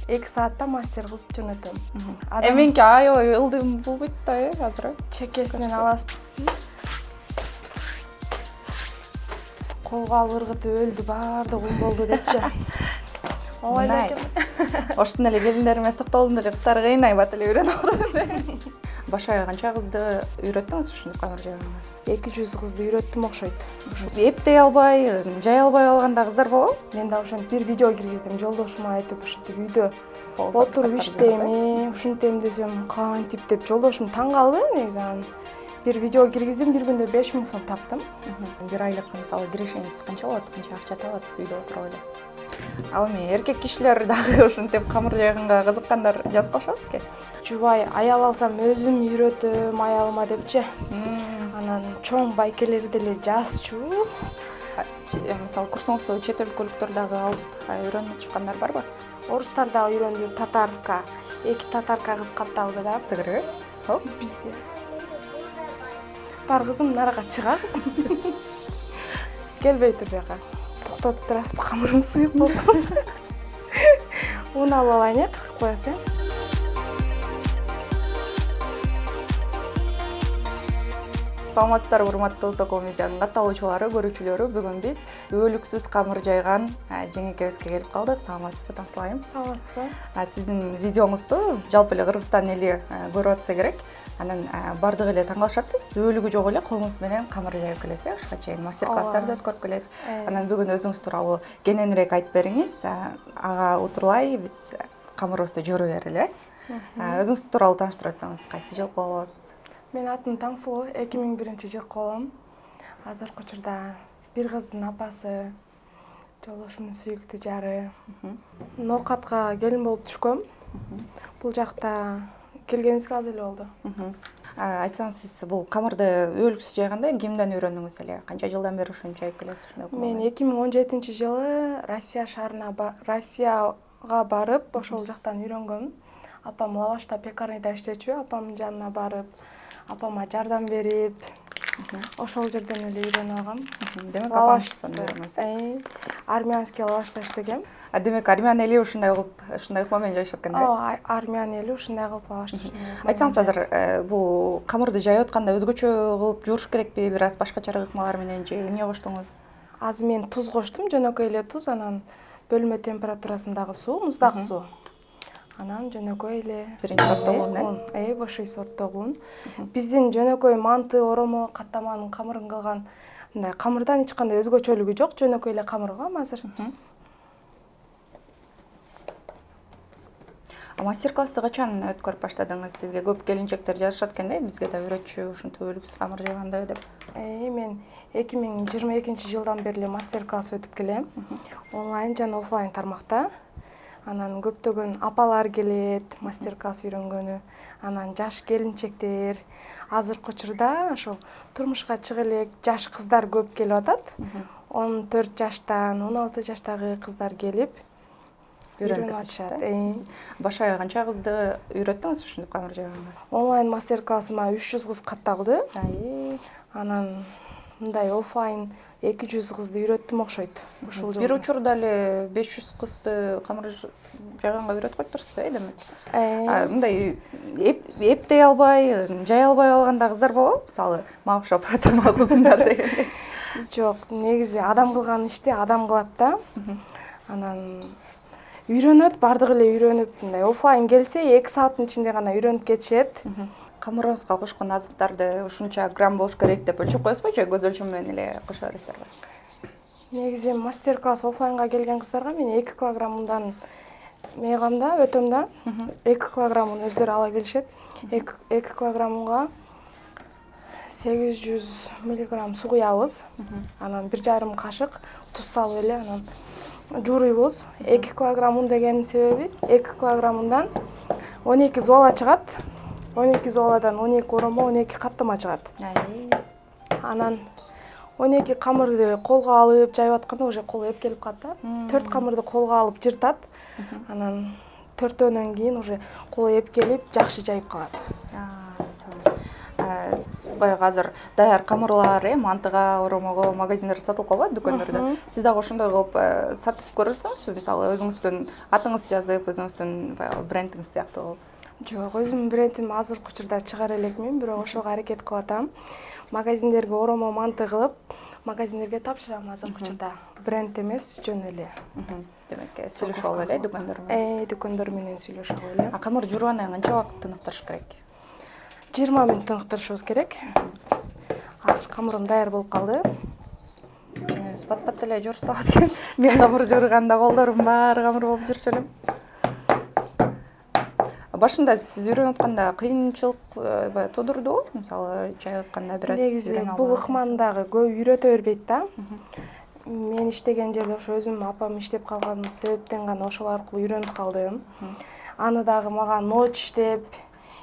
2 саатта мастер кылып жөнөтөм. Меники аябай ылдым болбойт да, азыр. Чекесинен аласыз. Колго алып ыргытып өлдү, баардыгы болду депчи. Оойлой экен. Ошондо эле келиндериме токтолдум деле кыздар кыйнайбат эле үйрөнүп. Баш аяк канча кызды үйрөттүңүз ушундай камыр жайганга? 200 кызды үйрөттүм окшойт. Эптей албай, жай албай калган да кыздар болобу? Мен да ошентип бир видео киргиздим. Жолдошума айтып, ушинтип үйдө отуруп иштейм, ушинтем десем, кантип деп жолдошум таң калды негизи анан. Бир видео киргиздим, бир күндө 5000 сом таптым. Бир айлык мисалы кирешиңиз канча болот? Канча акча табасыз үйдө отуруп эле? Ал эми эркек кишилер дагы ушинтип камыр жайганга кызыккандар жазып калышабыз экен. Жубай, аял алсам өзүм үйрөтөм аялыма депчи. Анан чоң байкелер деле жазчу. Мисалы курсуңузду чет өлкөлүктөр дагы алып үйрөнүп чыккандар барбы? Орустар дагы үйрөндү, татарка. 2 татарка кыз катталды да. Сыгыры? Бизде. Бар кызым, нарага чыгабыз. Келбей тур бияка. Токтотуп турасызбы, камырым сыйып болду. Уну алып алайын, кыркып коесуз. Саламатсыздарбы, урматтуу Сокол медианын катталуучулары, көрүүчүлөрү. Бүгүн биз өөлүксүз камыр жайган жеңекебизге келип калдык. Саламатсызбы, Таңсылайым? Саламатсызбы? Сиздин видеоңузду жалпы эле Кыргызстан эли көрүп атса керек. Анан бардыгы эле таң калышат. Сиз өөлүгү жок эле колуңуз менен камыр жайып келесиз, ушуга чейин мастер-класстарды өткөрүп келесиз. Анан бүгүн өзүңүз тууралуу кененирээк айтып бериңиз. Ага утурлай биз камырыбызды жөрүп берели. Өзүңүз тууралуу тааныштырып атсаңыз, кайсы жыл колуңуз? Мен атым Таңсылуу, 2001-жылы колум. Азыркы учурда бир кыздын апасы, жолдошумдун сүйүктүү жары. Ноокатка келин болуп түшкөм. Бул жакта келгенибизге аз эле болду. Айтсаңыз, сиз бул камырды өөлүксүз жайганда кимден үйрөндүңүз эле? Канча жылдан бери ушуну жайып келесиз? Мен 2017-жылы Россияга барып, ошол жактан үйрөнгөм. Апам лавашта, пекарняда иштечү, апамдын жанына барып, апама жардам берип, ошол жерден эле үйрөнүп алгам. Демек апаңыздан үйрөнгөнсүз. Армянский лавашта иштегем. Демек армян эли ушундай кылып, ушундай ыкма менен жайшат экен да? Ооба, армян эли ушундай кылып лавашта иштешет. Айтсаңыз, азыр бул камырды жайып атканда өзгөчө кылып жууруш керекпи, бир аз башкачараак ыкмалар менен же эмне коштуңуз? Азыр мен туз коштум, жөнөкөй эле туз, анан бөлмө температурасындагы суу, муздак суу. Анан жөнөкөй эле биринчи сорттогу un, высший сорттогу un. Биздин жөнөкөй манты, оромо, каттаманын камырын кылган мындай камырдан эч кандай өзгөчөлүгү жок, жөнөкөй эле камыр кылам азыр. Мастер-классты качан өткөрүп баштадыңыз? Сизге көп келинчектер жазышат экен да, бизге да үйрөтчү, ушинтип өөлүксүз камыр жайганды деп. Мен 2022-жылдан бери мастер-класс өтүп келем. Онлайн жана офлайн тармакта. Анан көптөгөн апалар келет, мастер-класс үйрөнгөнү. Анан жаш келинчектер, азыркы учурда ошол турмушка чыга элек жаш кыздар көп келип атат. 14 жаштан 16 жаштагы кыздар келип үйрөнүп атышат. Баш аяк канча кызды үйрөттүңүз ушинтип камыр жайганга? Онлайн мастер-классыма 300 кыз катталды. Анан мындай офлайн 200 кызды үйрөттүм окшойт. Бир учурда эле 500 кызды камыр жайганга үйрөтүп коюптурсуз да, демек. Мындай эптей албай, жай албай калган кыздар болобу? Мисалы, мага окшоп тамак узундар дегендей. Жок, негизи адам кылган ишти адам кылат да. Анан үйрөнөт, бардыгы эле үйрөнүп, мындай офлайн келсе 2 сааттын ичинде гана үйрөнүп кетишет. Камырыңызга кошкон азыктарды ушунча грамм болуш керек деп өлчөп коесузбу же көз өлчөм менен эле кошо бересиздерби? Негизи мастер-класс офлайнга келген кыздарга мен 2 килограммдан мыйгам да, өтөм да. 2 килограммын өздөрү ала келишет. 2 килограммга 800 миллиграмм суу куябыз. Анан 1,5 кашык туз салып эле анан жууруйбуз. 2 килограмм un дегенин себеби 2 килограммдан 12 зола чыгат. 12 золадан 12 оромо, 12 каттама чыгат. Анан 12 камырды колго алып жайып атканда уже кол эпкелип калат да. 4 камырды колго алып жыртат. Анан 4өөнөн кийин уже кол эпкелип жакшы жайып калат. баягы азыр даяр камырлар, мантыга, оромого магазиндерде сатылып калбайбы, дүкөндөрдө. Сиз дагы ошондой кылып сатып көрдүңүзбү? Мисалы өзүңүздүн атыңызды жазып, өзүңүздүн баягы брендиңиз сыяктуу кылып. Жок, өзүмдүн брендимди азыркы учурда чыгара элекмин, бирок ошого аракет кылып атам. Магазиндерге оромо манты кылып, магазиндерге тапшырам азыркы учурда. Бренд эмес, жөн эле. Демек, сүйлөшүп алып эле дүкөндөр менен. Дүкөндөр менен сүйлөшүп алып эле. Камыр жуугандан кийин канча убакыт тыныктырыш керек? 20 мүнөт тыныктырышыбыз керек. Азыр камырым даяр болуп калды. Пат-пат эле жууруп салат экен. Мен камыр жууганда колдорум баары камыр болуп жүрчү элем. Башында сиз үйрөнүп атканда кыйынчылык тудурдубу? Мисалы, жайып атканда бир аз Негизи бул ыкмандагы көп үйрөтө бербейт да. Мен иштеген жерде ошо өзүм апам иштеп калган себептен гана ошол аркылуу үйрөнүп калдым. Аны дагы мага ноч иштеп,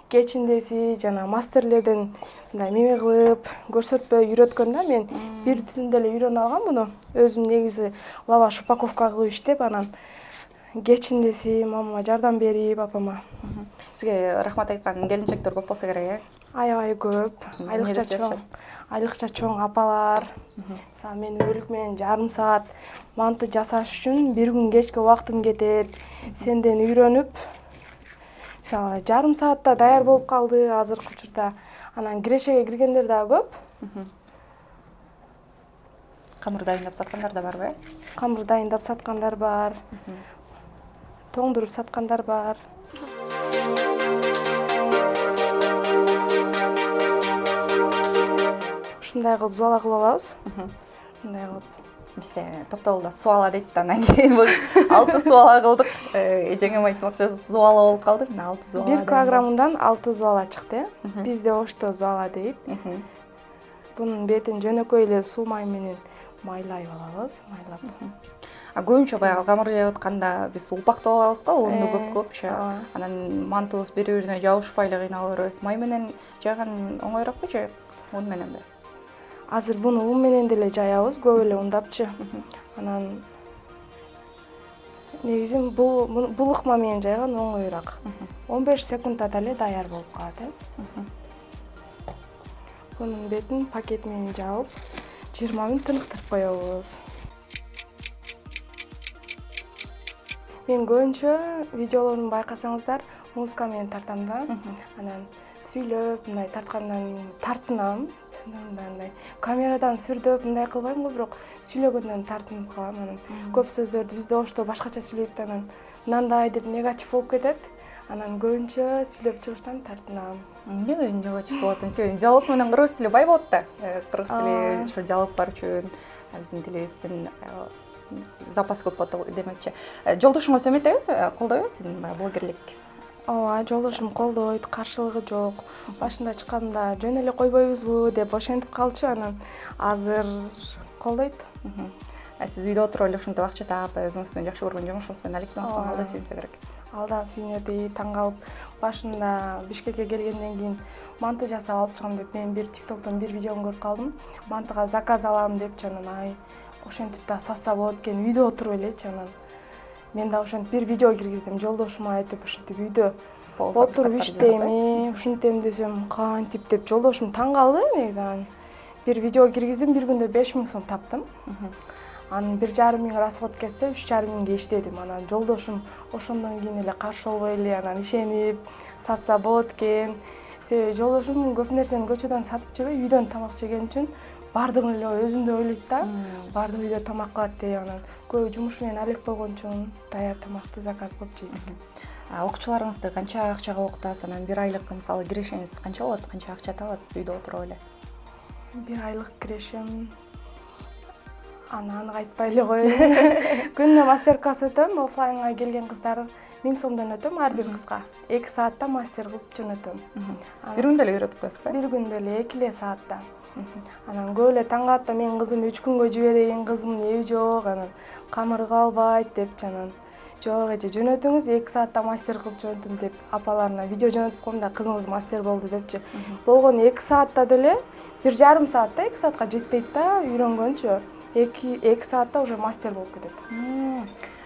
кечиндеси жана мастерлерден мындай меме кылып, көрсөтпөй үйрөткөн да. Мен бир түндө эле үйрөнүп алгам муну. Өзүм негизи лаваш упаковка кылып иштеп, анан кечиндеси мамама жардам берип, апама. Сизге рахмат айткан келинчектер көп болсо керек, Аябай көп. Айрыкча чоң апалар. Мисалы мен өлүк менен жарым саат манты жасаш үчүн бир күн кечке убактым кетет. Сенден үйрөнүп, мисалы жарым саатта даяр болуп калды азыркы учурда. Анан кирешеге киргендер дагы көп. Камыр дайындап саткандар да барбы? Камыр дайындап саткандар бар. Тоңдуруп саткандар бар. Ушундай кылып зуала кылып алабыз. Мындай кылып. Бизде токтогулда суала дейт да, анан кийин бул 6 суала кылдык. Эжеңем айтмакчы, зуала болуп калды. 6 зуала. 1 килограммдан 6 зуала чыкты. Бизде ошто зуала дейт. Бунун бетин жөнөкөй эле суу май менен майлай алабыз, майлап. Көбүнчө баягы камыр жайып атканда биз улпактап алабыз го, унду көп кылыпчы. Анан мантыбыз бири-бирине жабышпай эле кыйналып беребиз. Май менен жайган оңойрокпу же ун мененби? Азыр буну ун менен деле жаябыз, көп эле ундапчы. Анан негизи бул ыкма менен жайган оңойраак. 15 секундда деле даяр болуп калат. Бунун бетин пакет менен жаап, 20 мүнөт тыныктырып коебуз. Мен көбүнчө видеолорумду байкасаңыздар, музыка менен тартам да. Анан сүйлөп, мындай тарткандан тартынам. Мындай камерадан сүрдөп мындай кылбайм го, бирок сүйлөгөндөн тартынып калам. Анан көп сөздөрдү бизде ошто башкача сүйлөйт, анан мындай деп негатив болуп кетет. Анан көбүнчө сүйлөп чыгыштан тартынам. Эмне негатив болот? Диалог менен кыргыз тили бай болот да. Кыргыз тили ошо диалогтор үчүн биздин тилибиздин запас көп болот демекчи. Жолдошуңуз эметеби? Колдойбу сиздин блогерлик? Ооба, жолдошум колдойт, каршылыгы жок. Башында чыкканда жөн эле койбойбузбу деп ошентип калчу, анан азыр колдойт. Сиз үйдө отуруп эле ушинтип акча таап, өзүңүздүн жакшы көргөн жумушуңуз менен алектенип аткан алда сүйүнсө керек. Алда сүйүнөт, таң калып. Башында Бишкекке келгенден кийин манты жасап алып чыгам деп мен бир TikToктон бир видеону көрүп калдым. Мантыга заказ алам депчи, анан ошентип да сатса болот экен, үйдө отуруп элечи. Анан мен да ошентип бир видео киргиздим, жолдошума айтып, ушинтип үйдө отуруп иштейм, ушинтем десем, кантип деп жолдошум таң калды. Негизи анан бир видео киргиздим, бир күндө 5000 сом таптым. Анан 1,5 миң расход кетсе, 3,5 миңге иштедим. Анан жолдошум ошондон кийин эле каршы болбой эле анан ишенип сатса болот экен. Себеби жолдошум көп нерсени көчөдөн сатып жебей, үйдөн тамак жеген үчүн бардыгын эле өзүндө ойлойт да. Бардыгы үйдө тамак кылат деп, анан көп жумуш менен алек болгон үчүн даяр тамакты заказ кылып жейт. Окуучуларыңызды канча акчага окутасыз? Анан бир айлык мисалы кирешеңиз канча болот? Канча акча табасыз үйдө отуруп эле? Бир айлык кирешем аны айтпай эле коеюн. Күнүнө мастер-класс өтөм, офлайнга келген кыздар 1000 сомдон өтөм ар бир кызга. 2 саатта мастер кылып жөнөтөм. Бир күндө эле үйрөтүп коесузбу? Бир күндө эле 2 саатта. Анан көп эле таң калат да, мен кызым 3 күнгө жиберейин, кызымдын эби жок, анан камыр калбайт депчи, анан жок эже жөнөтүңүз, 2 саатта мастер кылып жөнөтөм деп апаларына видео жөнөтүп коем да, кызыңыз мастер болду депчи. Болгону 2 саатта деле 1,5 саатта, 2 саатка жетпейт да, үйрөнгөнчө 2 саатта уже мастер болуп кетет.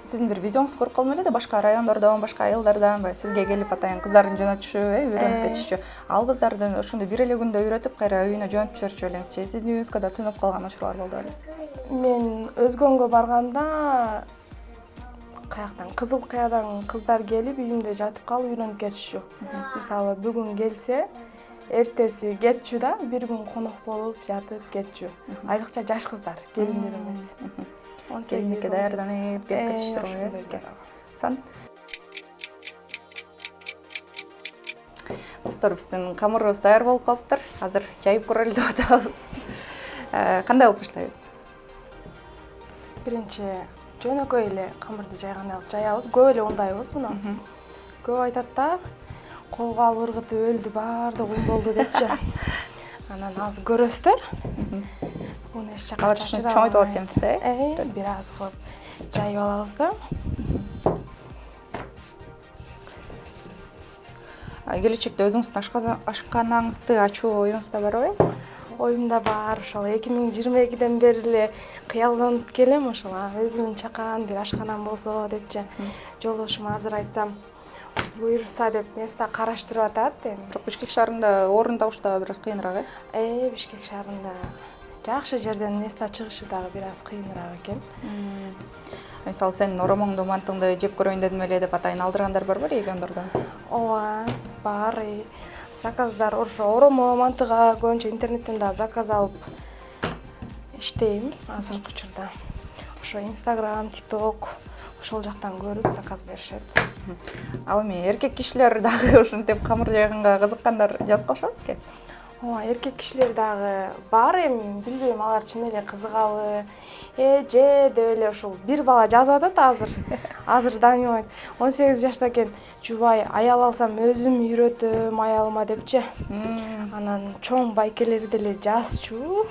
Сиздин бир визионуңуз көрүп калдым эле да, башка райондордон, башка айылдардан баягы сизге келип атайын кыздарын жөнөтүшү, үйрөнүп кетишчү. Ал кыздарды ошондой бир эле күндө үйрөтүп, кайра үйүнө жөнөтүп жиберчү белеңизчи. Сиздин үйүңүзгө да түнөп калган учурлар болду беле? Мен өзгөнгө барганда каяктан Кызыл Кыядан кыздар келип үйүмдө жатып калып үйрөнүп кетишчү. Мисалы бүгүн келсе, эртеси кетчү да, бир күн конок болуп жатып кетчү. Айрыкча жаш кыздар, келиндер эмес. 18 Келинникке даярданып келип кетиштир сизге. Сан. Достор, биздин камырыбыз даяр болуп калыптыр. Азыр жайып көрөлү деп атабыз. Кандай кылып баштайбыз? Биринчи жөнөкөй эле камырды жайгандай кылып жаябыз, көп эле ундайбыз муну. Көп айтат да, колго алып ыргытып өлдү, баардыгы ун болду депчи. Анан азыр көрөсүздөр. Муну эч жакка чачырабай. Чоң айтып алат экенсиз да? Бир аз кылып жайып алабыз да. Келечекте өзүңүздүн ашканаңызды ачуу оюңузда барбы? Оюмда бар, ошол 2022ден бери эле кыялданып келем ошол. Өзүмдүн чакан бир ашканам болсо депчи. Жолдошум азыр айтсам, буйруса деп место караштырып атат эми. Бирок Бишкек шаарында орун табышта бир аз кыйыныраак, Бишкек шаарында жакшы жерден место чыгышы дагы бир аз кыйыныраак экен. Мисалы, сен оромоңду, мантыңды жеп көрөйүн дедим эле деп атайын алдыргандар барбы региондордон? Ооба, бар. Заказдар ошо оромо, мантыга көбүнчө интернеттен да заказ алып иштейм азыркы учурда. Ошо Instagram, TikTok ошол жактан көрүп заказ беришет. Ал эми эркек кишилер дагы ушинтип камыр жайганга кызыккандар жазып калышабыз экен. Ооба, эркек кишилер дагы бар эми, билбейм алар чын эле кызыгабы, же деп эле ушул бир бала жазып атат азыр. Азыр Даниой 18 жашта экен. Жубай, аял алсам өзүм үйрөтөм аялыма депчи. Анан чоң байкелер деле жазчу.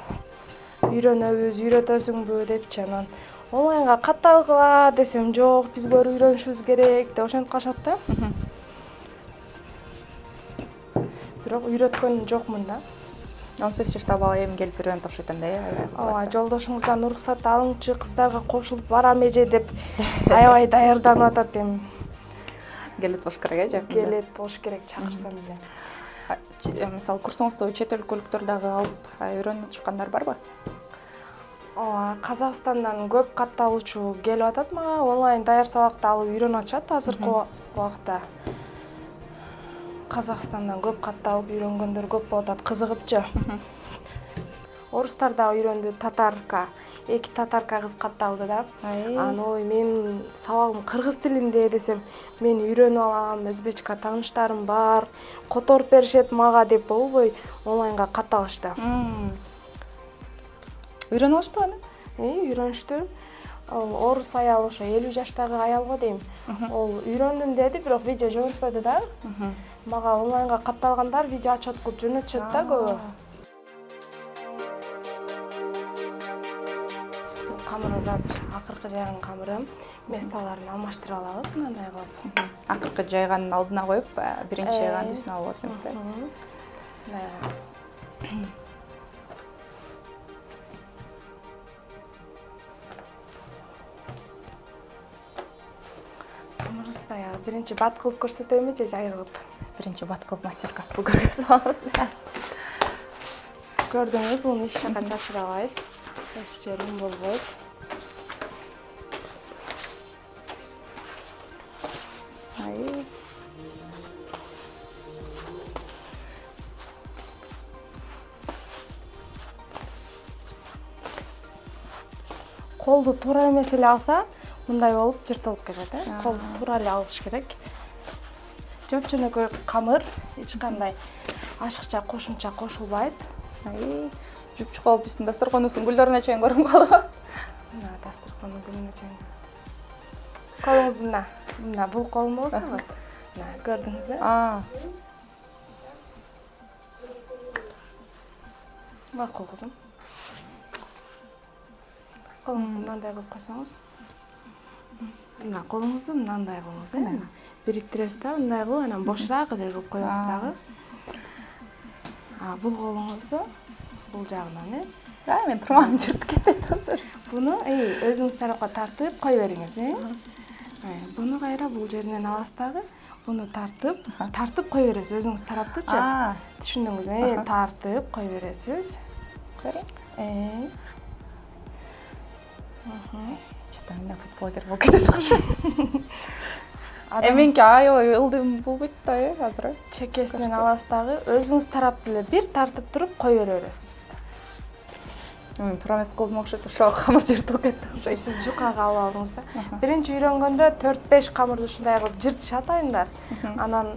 Үйрөнөбүз, үйрөтөсүңбү депчи. Анан онлайнга каттал кыла десем, жок, биз көрүп үйрөнүшүбүз керек деп ошентип калышат да. Бирок үйрөткөн жокмун да. 18 жаштагы бала эми келип үйрөнүп окшойт да, Ооба, жолдошуңуздан уруксат алыңчы, кыздарга кошулуп барам эже деп аябай даярданып атат эми. Келет болуш керек, жакында. Келет болуш керек, чакырсам эле. Мисалы, курсуңузду чет өлкөлүктөр дагы алып үйрөнүп отургандар барбы? Ооба, Казакстандан көп катталуучу келип атат мага, онлайн даяр сабакты алып үйрөнүп атышат азыркы убакта. Казакстандан көп катталып үйрөнгөндөр көп болуп атат, кызыгыпчы. Орустар дагы үйрөндү, татарка. 2 татарка кыз катталды да. Анан ой, мен сабагым кыргыз тилинде десем, мен үйрөнүп алам, өзбечка тааныштарым бар, которуп беришет мага деп болбой онлайнга катталышты. Үйрөнүп алышты аны? Үйрөнүштү. Орус аял, ошо 50 жаштагы аял го дейм. Ол үйрөндүм деди, бирок видео жөнөтпөдү да. Мага онлайнга катталгандар видео отчет кылып жөнөтүшөт да көбү. Камырыбыз азыр акыркы жайган камырым. Месталарын алмаштыра алабыз мындай кылып. Акыркы жайганын алдына коюп, биринчи жайганды үстүнө алып аткансыз да. Камырыбыз даяр. Биринчи бат кылып көрсөтөйүнбү же жай кылып? Биринчи бат кылып мастер-класс кылып көргөзөбүз. Көрдүңүз, уну эч жакка чачырабайт. Эч жери ун болбойт. Колду туура эмес эле алса, мындай болуп жыртылып кетет, Колду туура эле алыш керек. Жөп-жөнөкөй камыр, эч кандай ашыкча кошумча кошулбайт. Жупчук болуп биздин дасторконубуздун гүлдөрүнө чейин көрүнүп калдыбы? Мына дасторкондун гүлүнө чейин. Колуңузду мына бул колум болсо, мына көрдүңүзбү? Макул кызым. Колуңузду мындай кылып койсоңуз. Мына колуңузду мындай кылыңыз, бириктиресиз да, мындай кылып, анан бошураак эле кылып коесуз дагы. Бул колуңузду бул жагынан, Мен турмагым жыртып кетет азыр. Буну өзүңүз тарапка тартып кой бериңиз, Буну кайра бул жеринен аласыз дагы. Буну тартып кой бересиз өзүңүз тараптычы. Түшүндүңүзбү? Тартып кой бересиз. Көрейин. Чатаңда футболгер болуп кетет окшойт. Меники аябай ылдым болбойт да, азыр. Чекесинен аласыз дагы өзүңүз тарап деле бир тартып туруп кой бере бересиз. Туура эмес колдум окшойт, ошого камыр жыртылып кетти. Сиз жукага алып алдыңыз да. Биринчи үйрөнгөндө 4-5 камырды ушундай кылып жыртышат айымдар. Анан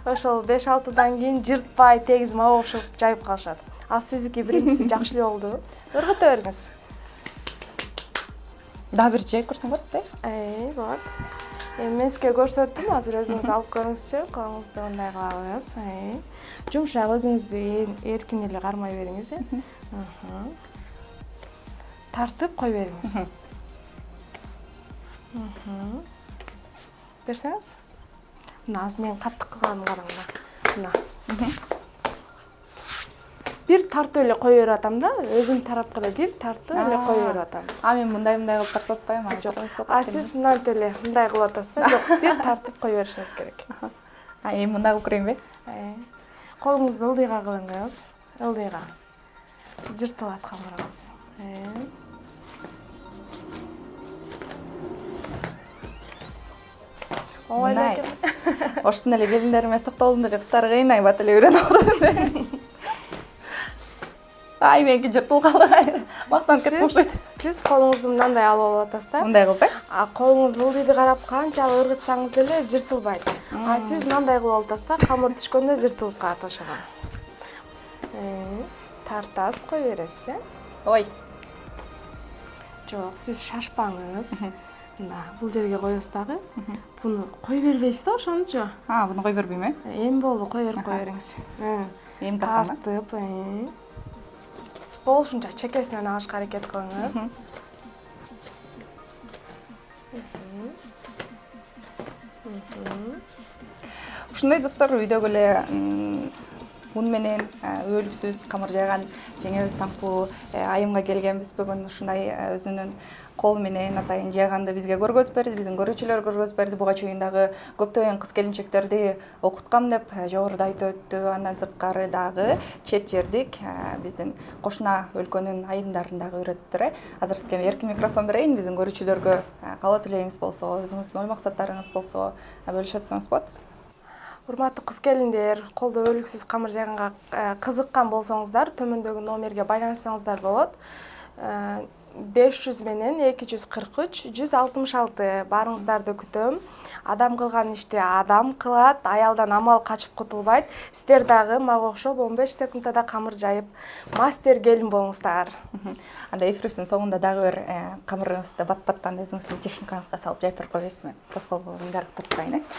ошол 5-6дан кийин жыртпай тегиз мага окшоп жайып калышат. А сиздики биринчиси жакшы эле болду. Өргөтө бериңиз. Дагы бир жайып көрсөң болот да? Болот. Мен сизге көрсөттүм, азыр өзүңүз алып көрүңүзчү. Колуңузду мындай кылабыз. Жумшак өзүңүздү эркин эле кармай бериңиз. Тартып кой бериңиз. Берсеңиз. Мына азыр мен каттык кылганын караңдар. Мына. Бир тартып эле кой берип атам да, өзүм тарапка эле бир тартып эле кой берип атам. Мен мындай кылып тартып атпайм, Сиз мынтип эле мындай кылып атасыз да, жок, бир тартып кой беришиңиз керек. Мындай кылып көрөйүнбү? Колуңузду ылдыйга кылыңыз. Ылдыйга. Жыртылат камырыңыз. Оңой. Оштун эле келиндер эмес токтолдун эле кыздары кыйнайбат эле үйрөнүп алды. Меники жыртылып калды кайра. Мактанып кетип окшойт. Сиз колуңузду мындай алып атасыз да. Мындай кылып, Колуңуз ылдыйды карап канчалык ыргытсаңыз деле жыртылбайт. Сиз мындай кылып атасыз да, камыр түшкөндө жыртылып калат ошого. Тартасыз, кой бересиз, Ой. Жок, сиз шашпаңыз. Мына бул жерге коесуз дагы. Буну кой бербейсиз да ошонучу. Буну кой бербейм, Эми болду, кой берип коериңиз. Эми тартам. Тартып, болушунча чекесинен алышка аракет кылыңыз. Ушундай достор, үйдөгү эле мун менен өлүксүз камыр жайган жеңебиз Таңсулуу айымга келгенбиз. Бүгүн ушундай өзүнүн колу менен атайын жайганды бизге көргөзүп берди, биздин көрүүчүлөр көргөзүп берди. Буга чейин дагы көптөгөн кыз келинчектерди окуткам деп жогоруда айтып өттү. Андан сырткары дагы чет жердик биздин кошуна өлкөнүн айымдарын дагы үйрөттүр. Азыр сизге эркин микрофон берейин. Биздин көрүүчүлөргө каалоо тилегиңиз болсо, өзүңүздүн ой максаттарыңыз болсо бөлүшө өтсөңүз болот. Урматтуу кыз келиндер, колдо өлүксүз камыр жайганга кызыккан болсоңуздар, төмөндөгү номерге байланышсаңыздар болот. 500 менен 243 166 барыңыздарды күтөм. Адам кылган ишти адам кылат, аялдан амал качып кутулбайт. Сиздер дагы мага окшоп 15 секундда камыр жайып, мастер келин болуңуздар. Анда эфирибиздин соңунда дагы бир камырыңызды бат-баттан өзүңүздүн техникаңызга салып жайып берип койбойсузбу? Тоскоол болуп дарыктырып турайын.